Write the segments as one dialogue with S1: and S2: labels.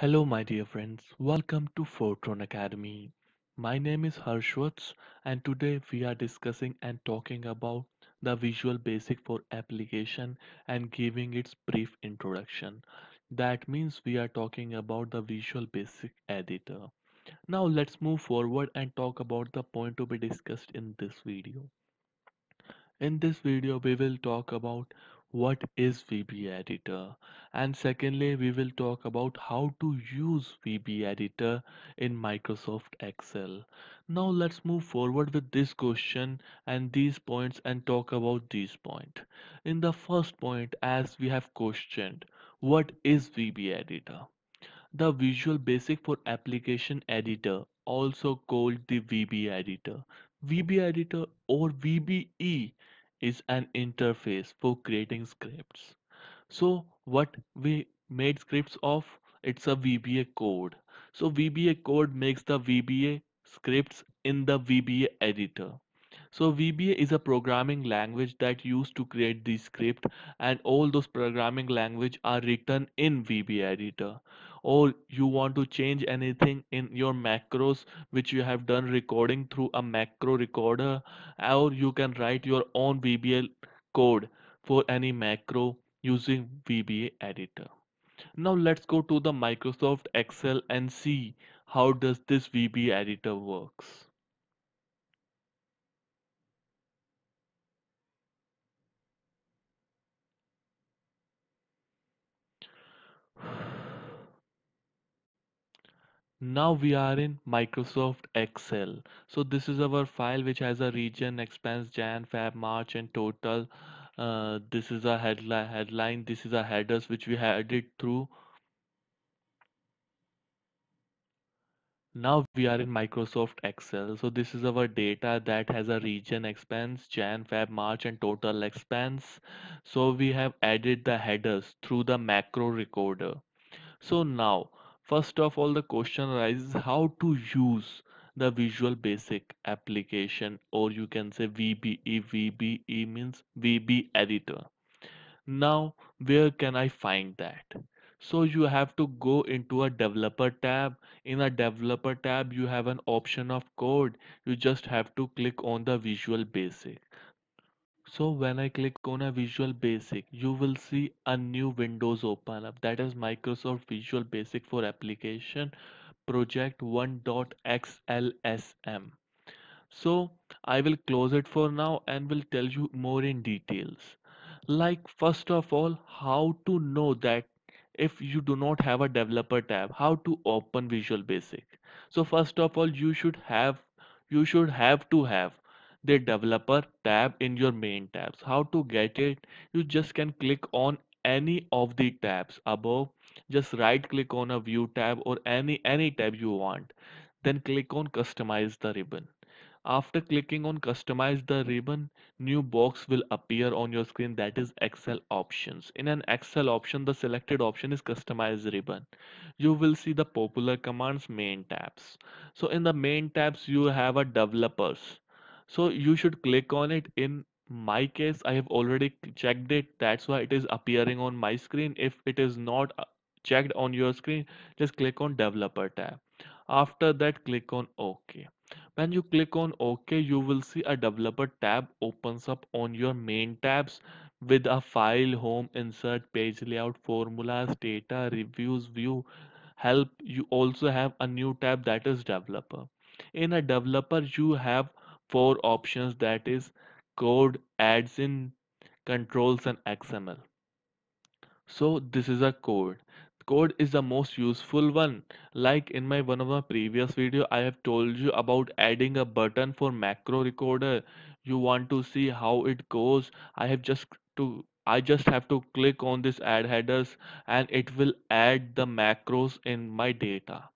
S1: Hello, my dear friends. Welcome to Fortron Academy. My name is Harshwats, and today we are discussing and talking about the Visual Basic for application and giving its brief introduction. That means we are talking about the Visual Basic editor. Now let's move forward and talk about the point to be discussed in this video. In this video, we will talk about what is VB Editor, and secondly, we will talk about how to use VB Editor in Microsoft Excel. Now, let's move forward with this question and these points and talk about these points. In the first point, as we have questioned, what is VB Editor? The Visual Basic for Application Editor, also called the VB Editor. VB Editor or VBE is an interface for creating scripts. So what we made scripts of? It's a VBA code. So VBA code makes the VBA scripts in the VBA editor. So VBA is a programming language that used to create the script, and all those programming language are written in VBA editor. Or you want to change anything in your macros which you have done recording through a macro recorder, or you can write your own VBA code for any macro using VBA editor. Now let's go to the Microsoft Excel and see how does this VBA editor works. Now we are in Microsoft Excel. So this is our file which has a region, expense, Jan, Feb, March, and total. This is a headline. This is a headers which we had it through. Now we are in Microsoft Excel. So this is our data that has a region, expense, Jan, Feb, March, and total expense. So we have added the headers through the macro recorder. So now, first of all, the question arises how to use the Visual Basic application, or you can say VBE. VBE means VB editor. Now, where can I find that? So you have to go into a developer tab. In a developer tab, you have an option of code. You just have to click on the Visual Basic. So when I click on a Visual Basic, you will see a new Windows open up. That is Microsoft Visual Basic for Application Project 1.xlsm. So I will close it for now and will tell you more in details. Like first of all, how to know that if you do not have a developer tab, how to open Visual Basic. So first of all, you should have to have the developer tab in your main tabs. How to get it? You just can click on any of the tabs above. Just right click on a view tab or any tab you want. Then click on customize the ribbon. After clicking on customize the ribbon, new box will appear on your screen, that is Excel options. In an Excel option, the selected option is customize ribbon. You will see the popular commands main tabs. So in the main tabs, you have a developers. So you should click on it. In my case, I have already checked it. That's why it is appearing on my screen. If it is not checked on your screen, just click on developer tab. After that, click on OK. When you click on OK, you will see a developer tab opens up on your main tabs with a file, home, insert, page layout, formulas, data, reviews, view, help. You also have a new tab that is developer. In a developer, you have four options, that is code, adds in, controls, and XML. So this is a code. Code is the most useful one. Like in my one of my previous video, I have told you about adding a button for macro recorder. You want to see how it goes. I just have to click on this add headers and it will add the macros in my data.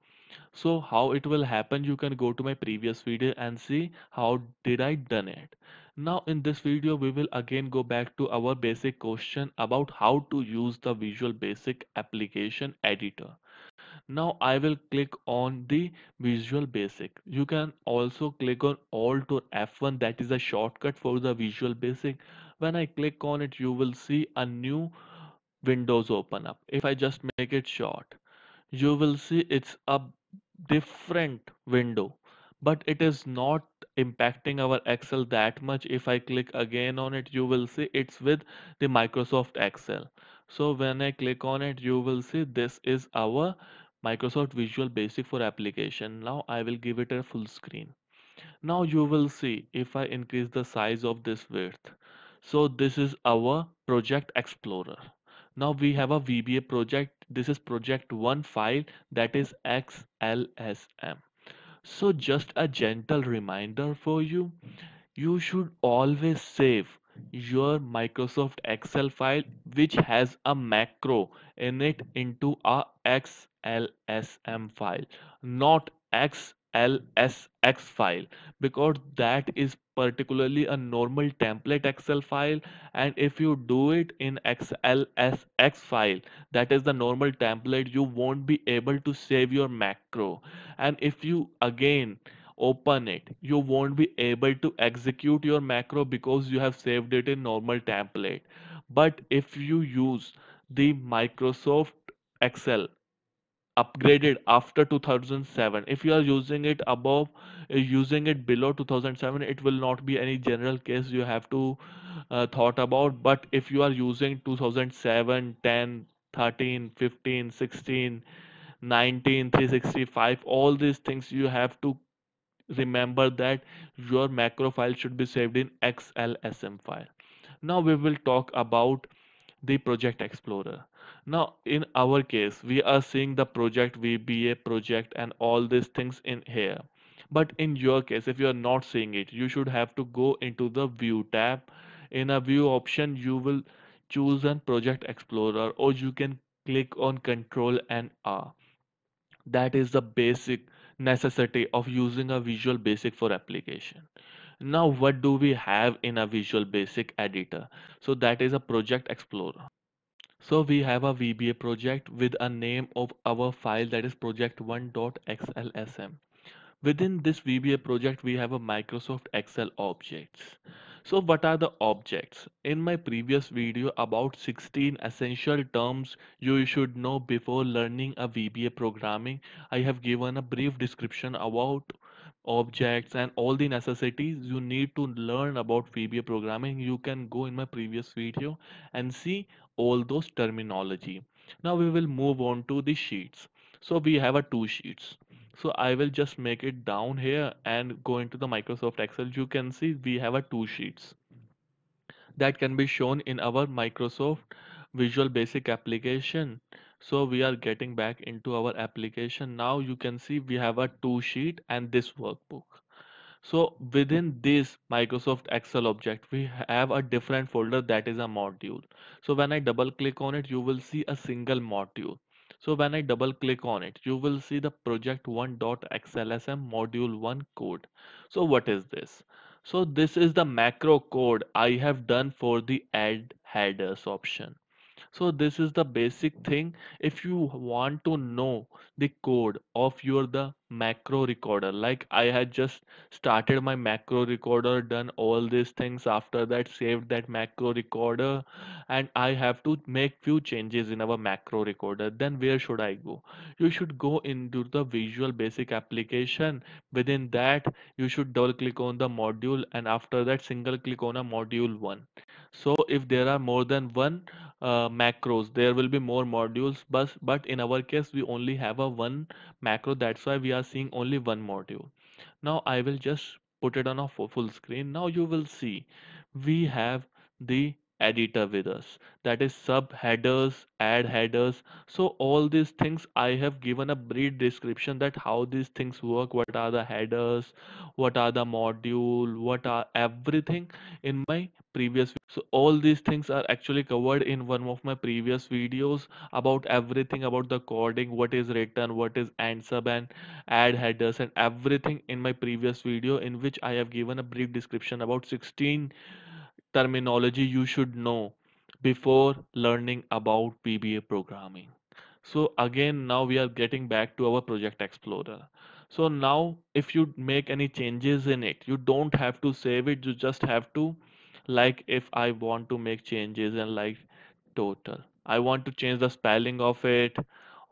S1: So how it will happen, you can go to my previous video and see how did I done it. Now in this video we will again go back to our basic question about how to use the Visual Basic application editor. Now I will click on the Visual Basic. You can also click on Alt or F1, that is a shortcut for the Visual Basic. When I click on it, you will see a new Windows open up. If I just make it short, you will see it's a different window, but it is not impacting our Excel that much. If I click again on it, you will see it's with the Microsoft Excel. So when I click on it, you will see this is our Microsoft Visual Basic for application. Now I will give it a full screen. Now you will see if I increase the size of this width. So this is our project explorer. Now we have a VBA project. This is project one file, that is XLSM. So just a gentle reminder for you, you should always save your Microsoft Excel file which has a macro in it into a XLSM file, not XLSX file, because that is particularly a normal template Excel file. And if you do it in XLSX file, that is the normal template, you won't be able to save your macro. And if you again open it, you won't be able to execute your macro because you have saved it in normal template. But if you use the Microsoft Excel upgraded after 2007, if you are using it above using it below 2007, it will not be any general case you have to thought about. But if you are using 2007, 10, 13, 15, 16, 19, 365, all these things, you have to remember that your macro file should be saved in XLSM file. Now we will talk about the project explorer. Now in our case, we are seeing the project VBA project and all these things in here. But in your case, if you are not seeing it, you should have to go into the view tab. In a view option, you will choose an project explorer, or you can click on Control and R. That is the basic necessity of using a Visual Basic for application. Now, what do we have in a Visual Basic editor? So that is a project explorer. So we have a VBA project with a name of our file, that is project1.xlsm. Within this VBA project, we have a Microsoft Excel objects. So what are the objects? In my previous video about 16 essential terms you should know before learning a VBA programming, I have given a brief description about objects and all the necessities you need to learn about VBA programming. You can go in my previous video and see all those terminology. Now we will move on to the sheets. So we have a two sheets. So I will just make it down here and go into the Microsoft Excel. You can see we have a two sheets that can be shown in our Microsoft Visual Basic application. So we are getting back into our application. Now you can see we have a two sheet and this workbook. So within this Microsoft Excel object, we have a different folder that is a module. So when I double click on it, you will see a single module. So when I double click on it, you will see the project1.xlsm module 1 code. So what is this? So this is the macro code I have done for the add headers option. So this is the basic thing. If you want to know the code of your the macro recorder, like I had just started my macro recorder, done all these things, after that saved that macro recorder, and I have to make few changes in our macro recorder, then where should I go? You should go into the Visual Basic application. Within that, you should double click on the module, and after that single click on a module 1. So if there are more than one macros, there will be more modules, but in our case we only have a one macro, that's why we are seeing only one module. Now I will just put it on a full screen. Now you will see we have the editor with us, that is sub headers, add headers. So all these things I have given a brief description that how these things work, what are the headers, what are the module, what are everything in my previous. So all these things are actually covered in one of my previous videos about everything about the coding, what is written, what is and sub and add headers and everything in my previous video, in which I have given a brief description about 16 terminology you should know before learning about VBA programming. So again, now we are getting back to our project explorer. So now if you make any changes in it, you don't have to save it, you just have to, like if I want to make changes and like total, I want to change the spelling of it,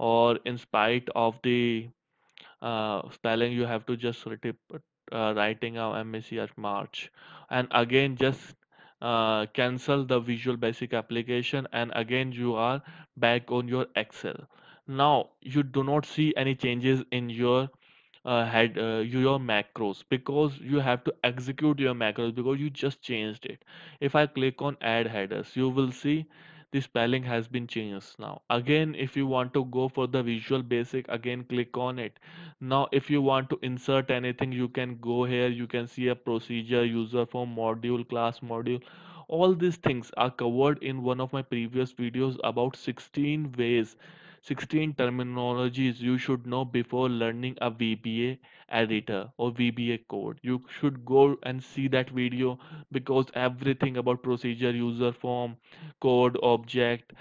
S1: or in spite of the spelling, you have to just writing a messy at March, and again just cancel the Visual Basic application, and again you are back on your Excel. Now you do not see any changes in your had your macros, because you have to execute your macros because you just changed it. If I click on add headers, you will see the spelling has been changed. Now again, if you want to go for the Visual Basic, again click on it. Now if you want to insert anything, you can go here, you can see a procedure, user form, module, class module. All these things are covered in one of my previous videos about 16 ways, 16 terminologies you should know before learning a VBA editor or VBA code. You should go and see that video, because everything about procedure, user form, code, object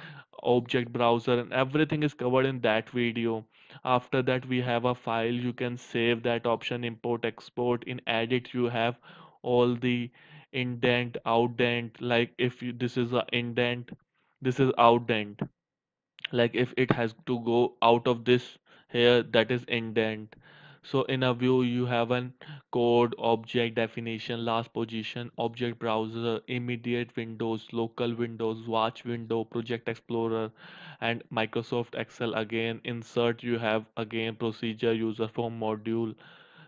S1: browser, and everything is covered in that video. After that, we have a file. You can save that option, import, export. In edit, you have all the indent, outdent. Like if you, this is a indent, this is outdent, like if it has to go out of this here, that is indent. So in a view, you have an code, object definition, last position, object browser, immediate windows, local windows, watch window, project explorer, and Microsoft Excel. Again insert, you have again procedure, user form, module,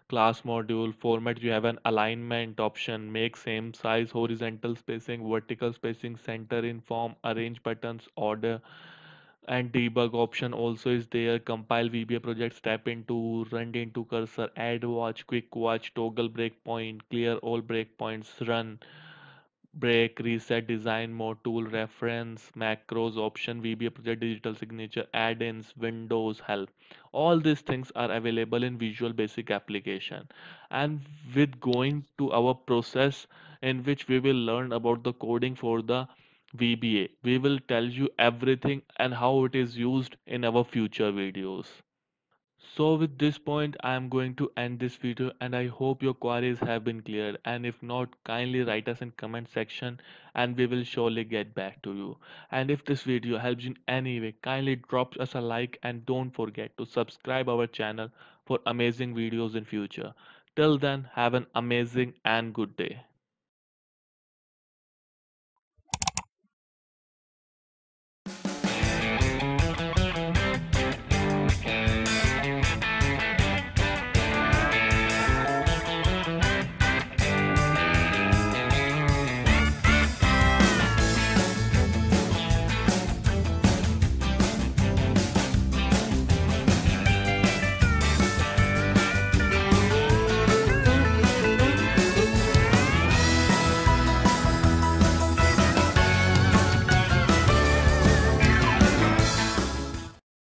S1: class module, format, you have an alignment option, make same size, horizontal spacing, vertical spacing, center in form, arrange buttons, order, and debug option also is there. Compile VBA project, step into, run into cursor, add watch, quick watch, toggle breakpoint, clear all breakpoints, run, break, reset, design mode, tool reference, macros option, VBA project, digital signature, add-ins, windows, help. All these things are available in Visual Basic application. And with going to our process in which we will learn about the coding for the VBA, we will tell you everything and how it is used in our future videos. So with this point, I am going to end this video, and I hope your queries have been cleared, and if not, kindly write us in comment section and we will surely get back to you. And if this video helps in any way, kindly drop us a like and don't forget to subscribe our channel for amazing videos in future. Till then, have an amazing and good day.